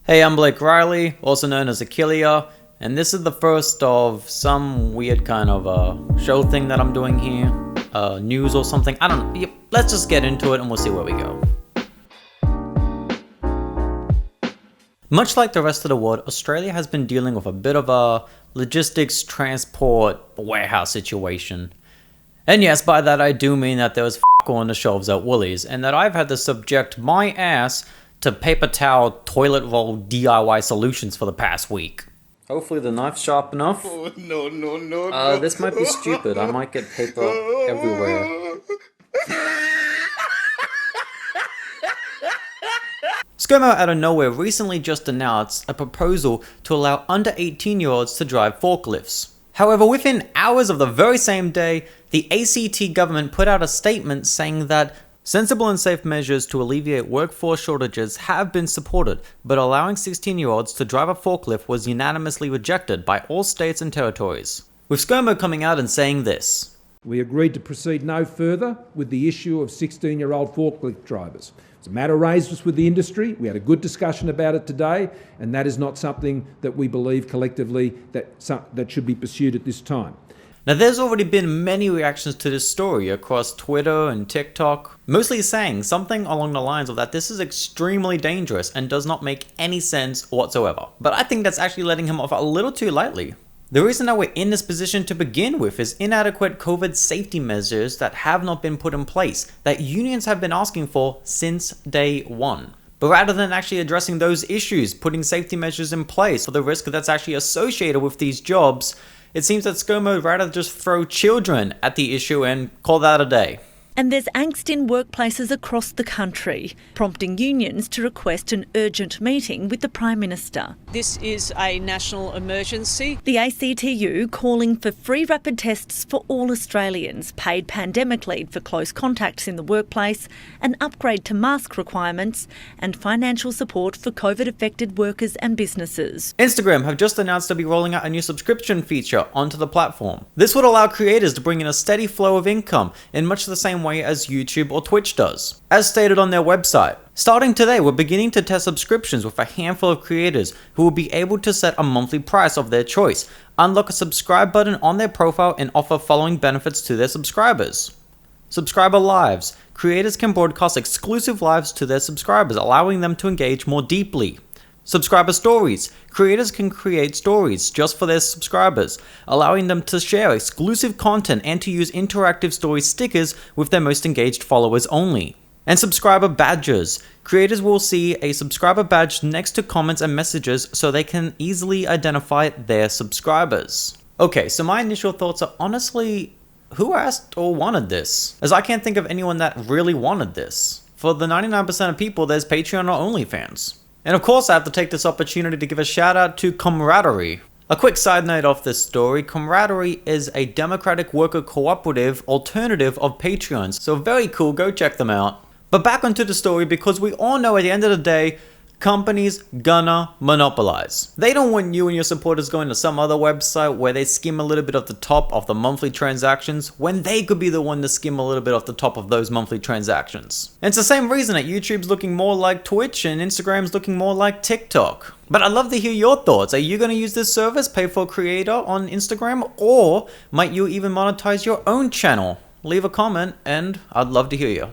Hey, I'm Blake Riley, also known as Achillea, and this is the first of some weird kind of show thing that I'm doing here. News or something, I don't know. Yep, let's just get into it and we'll see where we go. Much like the rest of the world, Australia has been dealing with a bit of a logistics, transport, warehouse situation. And yes, by that I do mean that there was on the shelves at Woolies, and that I've had to subject my ass to paper towel, toilet roll DIY solutions for the past week. Hopefully the knife's sharp enough. Oh, no. This might be stupid. I might get paper everywhere. ScoMo out of nowhere recently just announced a proposal to allow under 18-year-olds to drive forklifts. However, within hours of the very same day, the ACT government put out a statement saying that sensible and safe measures to alleviate workforce shortages have been supported, but allowing 16-year-olds to drive a forklift was unanimously rejected by all states and territories. With ScoMo coming out and saying this: "We agreed to proceed no further with the issue of 16-year-old forklift drivers. It's a matter raised with the industry. We had a good discussion about it today, and that is not something that we believe collectively that should be pursued at this time." Now, there's already been many reactions to this story across Twitter and TikTok, mostly saying something along the lines of that this is extremely dangerous and does not make any sense whatsoever. But I think that's actually letting him off a little too lightly. The reason that we're in this position to begin with is inadequate COVID safety measures that have not been put in place, that unions have been asking for since day one. But rather than actually addressing those issues, putting safety measures in place for the risk that's actually associated with these jobs, it seems that ScoMo would rather just throw children at the issue and call that a day. And there's angst in workplaces across the country, prompting unions to request an urgent meeting with the Prime Minister. This is a national emergency. The ACTU calling for free rapid tests for all Australians, paid pandemic leave for close contacts in the workplace, an upgrade to mask requirements, and financial support for COVID-affected workers and businesses. Instagram have just announced to be rolling out a new subscription feature onto the platform. This would allow creators to bring in a steady flow of income in much the same way as YouTube or Twitch does. As stated on their website, starting today, we're beginning to test subscriptions with a handful of creators who will be able to set a monthly price of their choice, unlock a subscribe button on their profile, and offer following benefits to their subscribers. Subscriber lives. Creators can broadcast exclusive lives to their subscribers, allowing them to engage more deeply. Subscriber stories. Creators can create stories just for their subscribers, allowing them to share exclusive content and to use interactive story stickers with their most engaged followers only. And subscriber badges. Creators will see a subscriber badge next to comments and messages so they can easily identify their subscribers. Okay, so my initial thoughts are honestly, who asked or wanted this? As I can't think of anyone that really wanted this. For the 99% of people, there's Patreon or OnlyFans. And of course, I have to take this opportunity to give a shout out to Camaraderie. A quick side note off this story, Camaraderie is a democratic worker cooperative alternative of Patreons, so very cool, go check them out. But back onto the story, because we all know at the end of the day, companies gonna monopolize. They don't want you and your supporters going to some other website where they skim a little bit off the top of the monthly transactions when they could be the one to skim a little bit off the top of those monthly transactions. And it's the same reason that YouTube's looking more like Twitch and Instagram's looking more like TikTok. But I'd love to hear your thoughts. Are you going to use this service, pay for a creator on Instagram, or might you even monetize your own channel? Leave a comment and I'd love to hear you.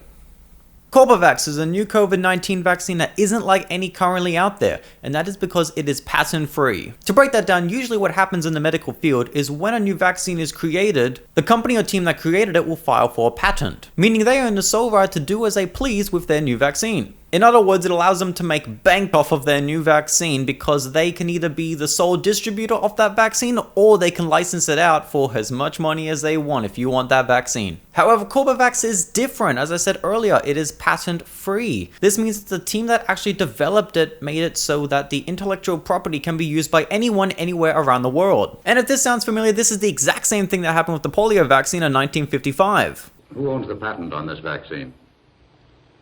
CORBEVAX is a new COVID-19 vaccine that isn't like any currently out there, and that is because it is patent-free. To break that down, usually what happens in the medical field is when a new vaccine is created, the company or team that created it will file for a patent, meaning they own the sole right to do as they please with their new vaccine. In other words, it allows them to make bank off of their new vaccine because they can either be the sole distributor of that vaccine or they can license it out for as much money as they want if you want that vaccine. However, CORBEVAX is different. As I said earlier, it is patent free. This means that the team that actually developed it made it so that the intellectual property can be used by anyone anywhere around the world. And if this sounds familiar, this is the exact same thing that happened with the polio vaccine in 1955. Who owns the patent on this vaccine?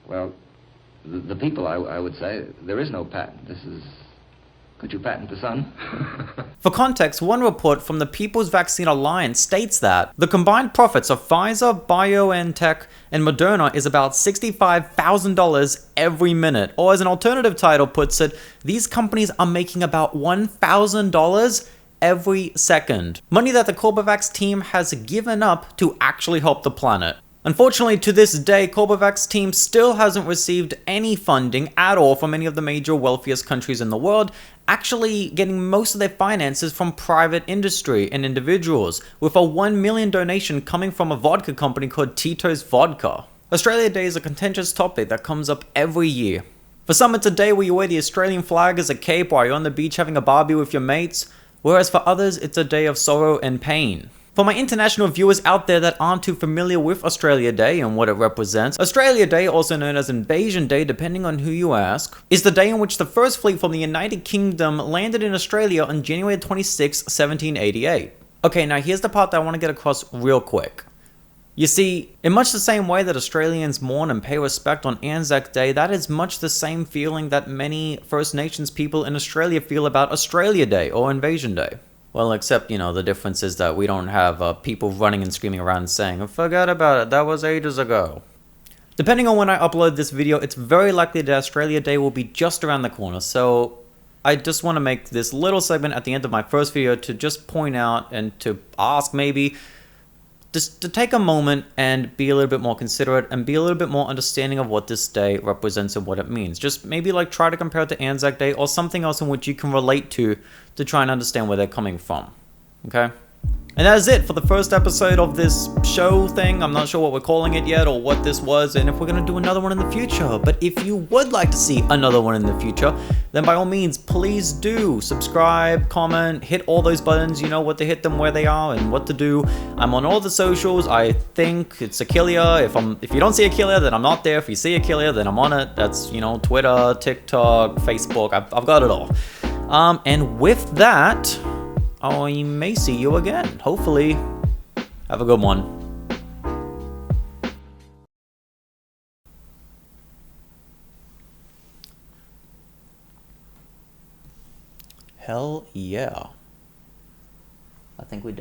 Well, the people, I would say. There is no patent. This is Could you patent the sun? For context, one report from the People's Vaccine Alliance states that the combined profits of Pfizer, BioNTech, and Moderna is about $65,000 every minute. Or as an alternative title puts it, these companies are making about $1,000 every second. Money that the CORBEVAX team has given up to actually help the planet. Unfortunately, to this day, CORBEVAX team still hasn't received any funding at all from any of the major wealthiest countries in the world, actually getting most of their finances from private industry and individuals, with a $1 million donation coming from a vodka company called Tito's Vodka. Australia Day is a contentious topic that comes up every year. For some, it's a day where you wear the Australian flag as a cape while you're on the beach having a barbie with your mates, whereas for others, it's a day of sorrow and pain. For my international viewers out there that aren't too familiar with Australia Day and what it represents, Australia Day, also known as Invasion Day depending on who you ask, is the day in which the first fleet from the United Kingdom landed in Australia on January 26, 1788. Okay, now here's the part that I want to get across real quick. You see, in much the same way that Australians mourn and pay respect on Anzac Day, that is much the same feeling that many First Nations people in Australia feel about Australia Day or Invasion Day. Well, except, you know, the difference is that we don't have people running and screaming around and saying, forget about it, that was ages ago. Depending on when I upload this video, it's very likely that Australia Day will be just around the corner, so I just want to make this little segment at the end of my first video to just point out and to ask maybe, just to take a moment and be a little bit more considerate and be a little bit more understanding of what this day represents and what it means. Just maybe like try to compare it to Anzac Day or something else in which you can relate to try and understand where they're coming from. Okay? And that is it for the first episode of this show thing. I'm not sure what we're calling it yet or what this was and if we're going to do another one in the future. But if you would like to see another one in the future, then by all means, please do subscribe, comment, hit all those buttons. You know what to hit them, where they are, and what to do. I'm on all the socials. I think it's Achillia. If you don't see Achillia, then I'm not there. If you see Achillia, then I'm on it. That's, you know, Twitter, TikTok, Facebook. I've got it all. And with that, I may see you again. Hopefully. Have a good one. Hell yeah. I think we did.